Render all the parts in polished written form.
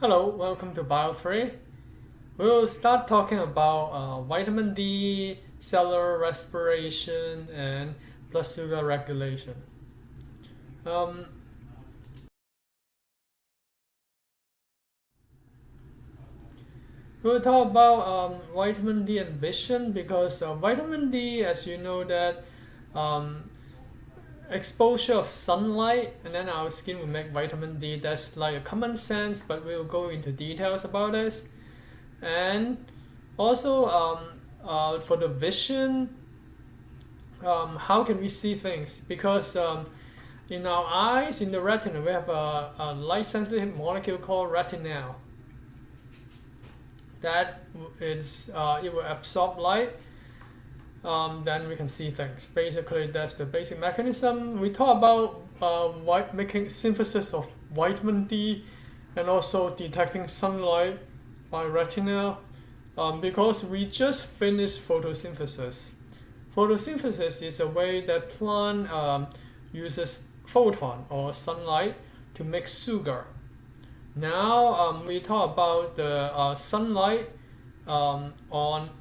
Hello, welcome to Bio 3. We'll start talking about vitamin D, cellular respiration, and blood sugar regulation. Um, we'll talk about vitamin D and vision because vitamin D, as you know, that um, exposure of sunlight and then our skin will make vitamin D. That's like a common sense, but we'll go into details about this. And also for the vision, how can we see things? Because in our eyes, in the retina, we have a light sensitive molecule called retinal. That is, it will absorb light. Then we can see things. Basically, that's the basic mechanism. We talk about making synthesis of vitamin D and also detecting sunlight by retinal because we just finished photosynthesis. Photosynthesis is a way that plant uses photon or sunlight to make sugar. Now we talk about the sunlight on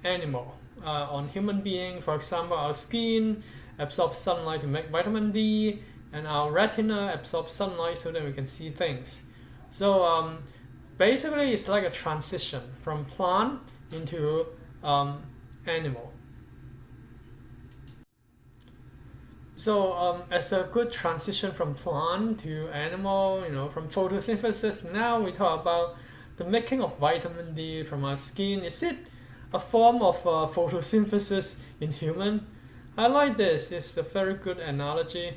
animal, on human being. For example, our skin absorbs sunlight to make vitamin D, and our retina absorbs sunlight so that we can see things. So basically, it's like a transition from plant into animal. So as a good transition from plant to animal, from photosynthesis, now we talk about the making of vitamin D from our skin. Is it a form of photosynthesis in human? I like this. It's a very good analogy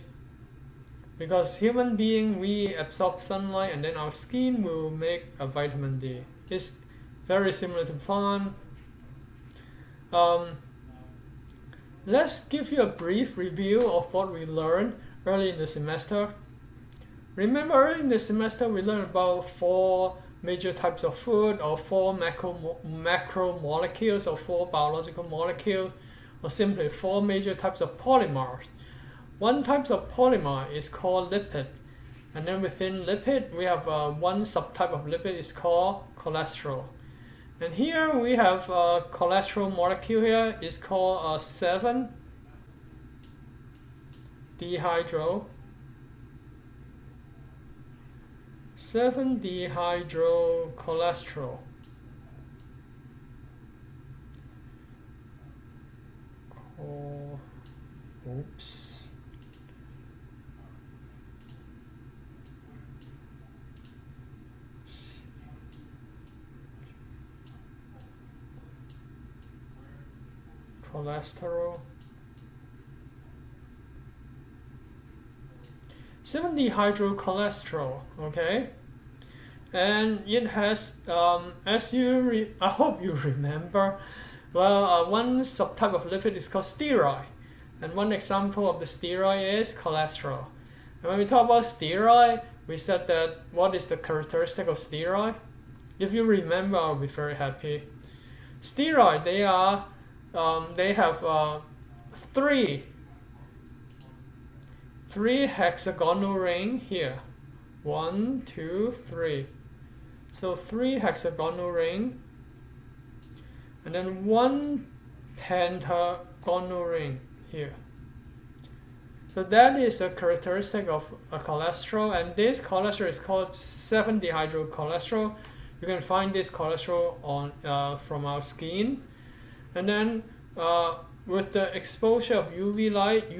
because human being, we absorb sunlight and then our skin will make a vitamin D. It's very similar to plant. Let's give you a brief review of what we learned early in the semester. Remember, early in the semester, we learned about 4 major types of food, or 4 macro molecules, or 4 biological molecules, or simply 4 major types of polymers. One type of polymer is called lipid, and then within lipid, we have one subtype of lipid is called cholesterol. And here we have a cholesterol molecule here. It's called 7-dehydrocholesterol. 7-dehydrocholesterol. Oops. Cholesterol. 7-dehydrocholesterol, okay? And it has, as I hope you remember, well, one subtype of lipid is called steroid. And one example of the steroid is cholesterol. And when we talk about steroid, we said that what is the characteristic of steroid? If you remember, I'll be very happy. Steroid, they have 3 hexagonal ring here. 1, 2, 3. So 3 hexagonal ring, and then 1 pentagonal ring here. So that is a characteristic of a cholesterol, and this cholesterol is called 7-dehydrocholesterol. You can find this cholesterol on from our skin. And then with the exposure of UV light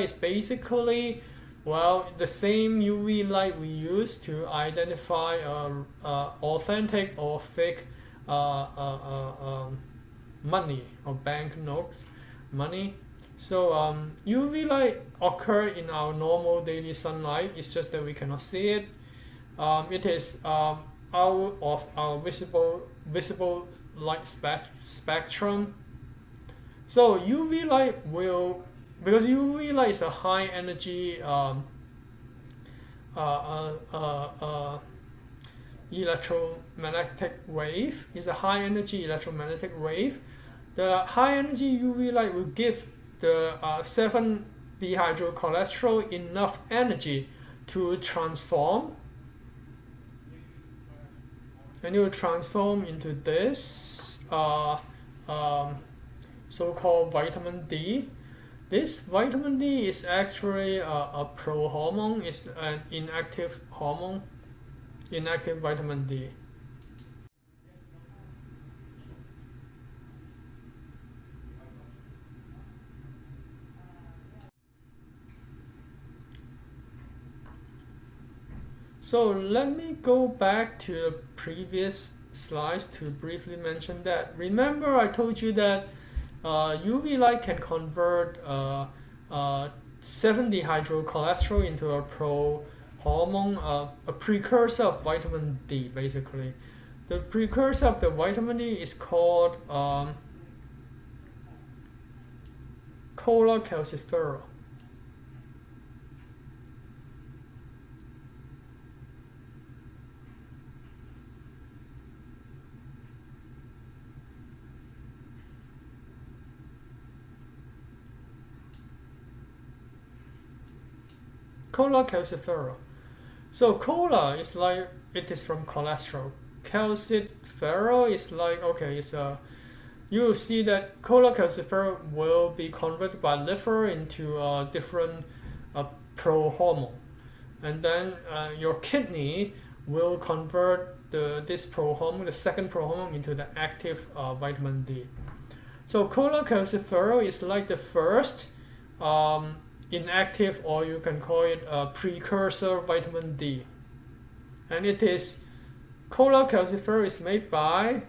is basically, well, the same UV light we use to identify authentic or fake money or banknotes money. So UV light occur in our normal daily sunlight. It's just that we cannot see it. It is out of our visible light spectrum. So UV light will, because UV light is a high energy electromagnetic wave. It's a high energy electromagnetic wave. The high energy UV light will give the 7-dehydrocholesterol enough energy to transform and it will transform into this so-called vitamin D. This vitamin D is actually a prohormone. It's an inactive hormone, inactive vitamin D. So let me go back to the previous slides to briefly mention that. Remember I told you that UV light can convert 7-dehydrocholesterol into a prohormone, a precursor of vitamin D basically. The precursor of the vitamin D is called cholecalciferol. Cholecalciferol. So chola is like, it is from cholesterol. Calciferol is like, okay, it's you will see that cholecalciferol will be converted by liver into a different prohormone, and then your kidney will convert this prohormone, the second prohormone, into the active vitamin D. So cholecalciferol is like the first inactive, or you can call it a precursor vitamin D, and it is cholecalciferol is made by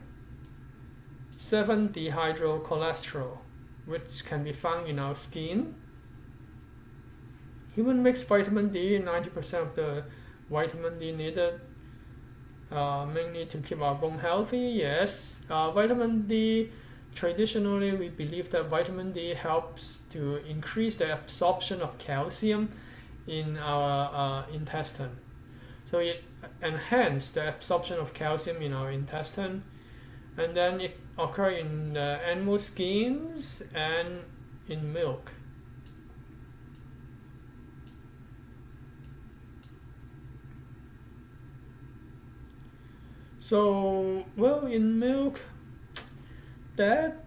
7-dehydrocholesterol, which can be found in our skin. Human makes vitamin D, 90% of the vitamin D needed, mainly to keep our bone healthy. Yes, vitamin D, traditionally we believe that vitamin D helps to increase the absorption of calcium in our intestine. So it enhances the absorption of calcium in our intestine, and then it occurs in animal skins and in milk. So, well, in milk, that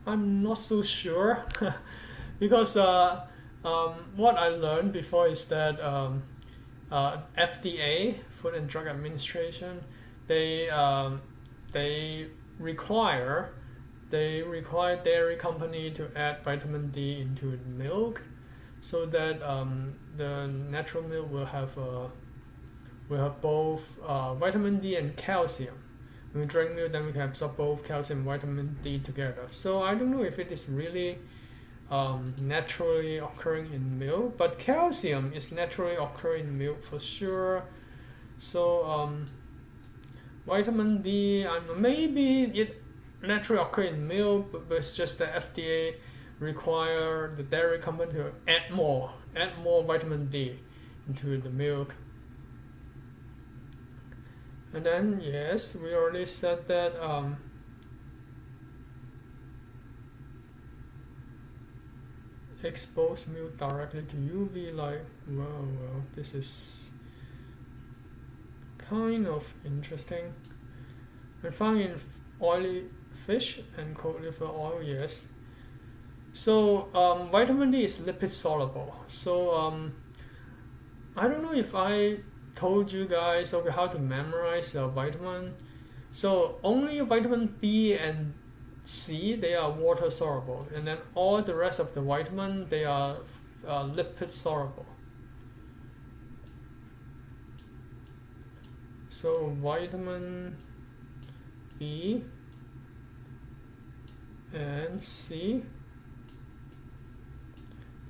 I'm not so sure because what I learned before is that FDA, Food and Drug Administration, they require dairy company to add vitamin D into milk, so that the natural milk will have both vitamin D and calcium. When we drink milk, then we can absorb both calcium and vitamin D together. So I don't know if it is really naturally occurring in milk, but calcium is naturally occurring in milk for sure. So vitamin D, maybe it naturally occurs in milk, but it's just the FDA require the dairy company to add more vitamin D into the milk. And then, yes, we already said that expose milk directly to UV light. Well, this is kind of interesting. And found in oily fish and cod liver oil, yes. So vitamin D is lipid soluble. So I don't know if I told you guys how to memorize the vitamin. So only vitamin B and C, they are water soluble, and then all the rest of the vitamin, they are lipid soluble. So vitamin B and C,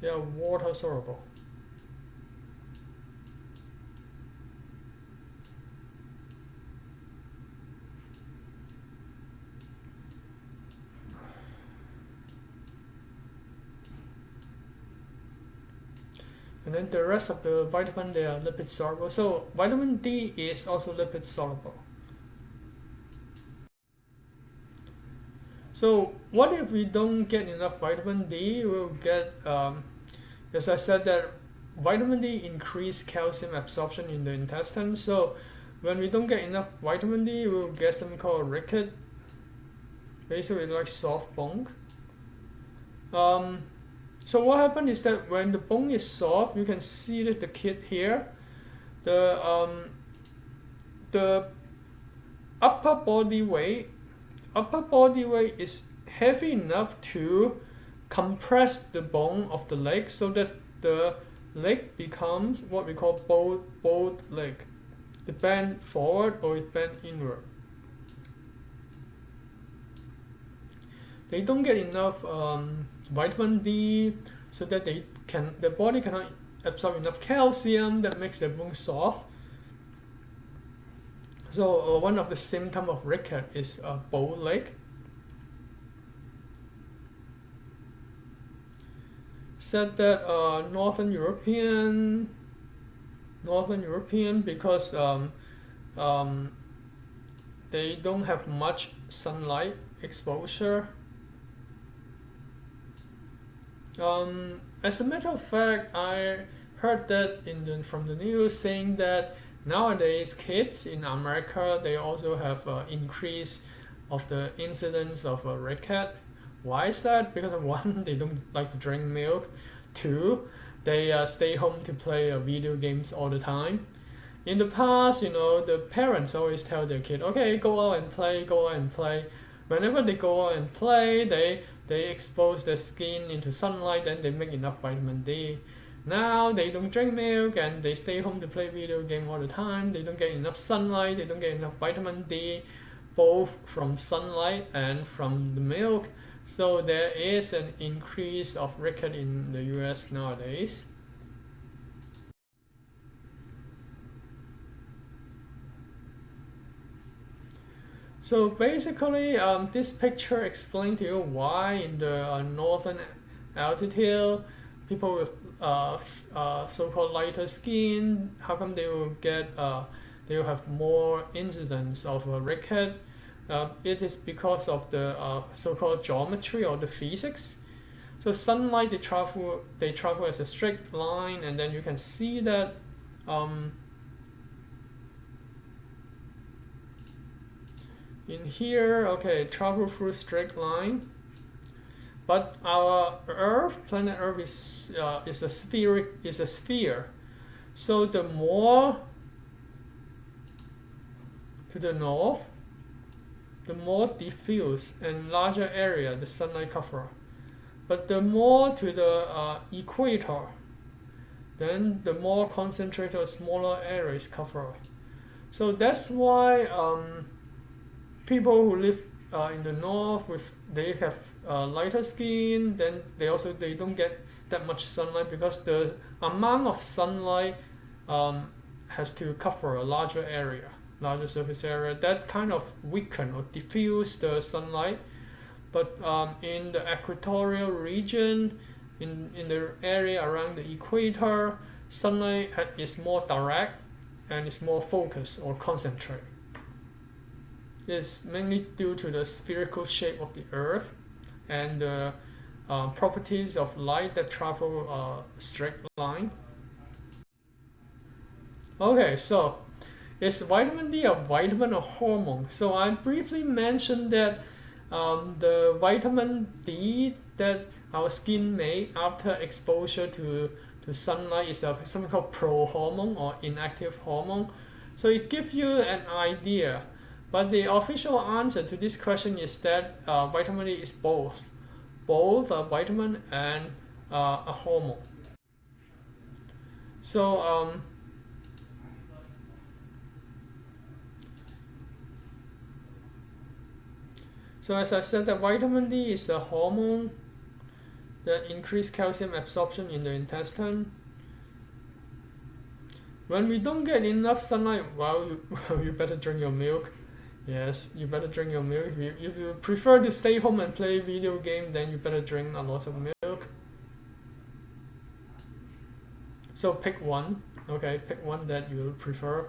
they are water soluble. And then the rest of the vitamin, they are lipid soluble. So vitamin D is also lipid soluble. So what if we don't get enough vitamin D? We'll get, as I said, that vitamin D increase calcium absorption in the intestine. So When we don't get enough vitamin D, we'll get something called ricket. Basically like soft bone. So what happened is that when the bone is soft, you can see that the kid here, the upper body weight is heavy enough to compress the bone of the leg so that the leg becomes what we call bowed leg. It bend forward or it bend inward. They don't get enough vitamin D, so that the body cannot absorb enough calcium that makes their bone soft. So one of the symptoms of ricket is a bowed leg. Said that Northern European because they don't have much sunlight exposure. As a matter of fact, I heard that from the news saying that nowadays kids in America, they also have increase of the incidence of ricket. Why is that? Because one, they don't like to drink milk. Two, they stay home to play video games all the time. In the past, the parents always tell their kid, okay, go out and play. Whenever they go out and play, they expose their skin into sunlight and they make enough vitamin D. Now they don't drink milk and they stay home to play video game all the time. They don't get enough sunlight, they don't get enough vitamin D, both from sunlight and from the milk. So there is an increase of ricket in the US nowadays. So basically, this picture explains to you why in the northern altitude, people with so-called lighter skin, how come they will have more incidence of ricket. It is because of the so-called geometry or the physics. So sunlight, they travel as a straight line, and then you can see that in here, okay, travel through straight line. But our planet Earth is a sphere. So the more to the north, the more diffuse and larger area the sunlight cover. But the more to the equator, then the more concentrated smaller areas cover. So that's why people who live in the north they have lighter skin, then they don't get that much sunlight because the amount of sunlight has to cover a larger surface area that kind of weaken or diffuse the sunlight. But in the equatorial region, in the area around the equator, sunlight is more direct and is more focused or concentrated. It's mainly due to the spherical shape of the Earth and the properties of light that travel a straight line. Okay, so is vitamin D a vitamin or hormone? So I briefly mentioned that the vitamin D that our skin make after exposure to sunlight is something called prohormone or inactive hormone. So it gives you an idea. But the official answer to this question is that vitamin D is both a vitamin and a hormone. So as I said, that vitamin D is a hormone that increases calcium absorption in the intestine. When we don't get enough sunlight, well, you better drink your milk. Yes, you better drink your milk. If you prefer to stay home and play video game, then you better drink a lot of milk. So pick one. Okay, pick one that you prefer.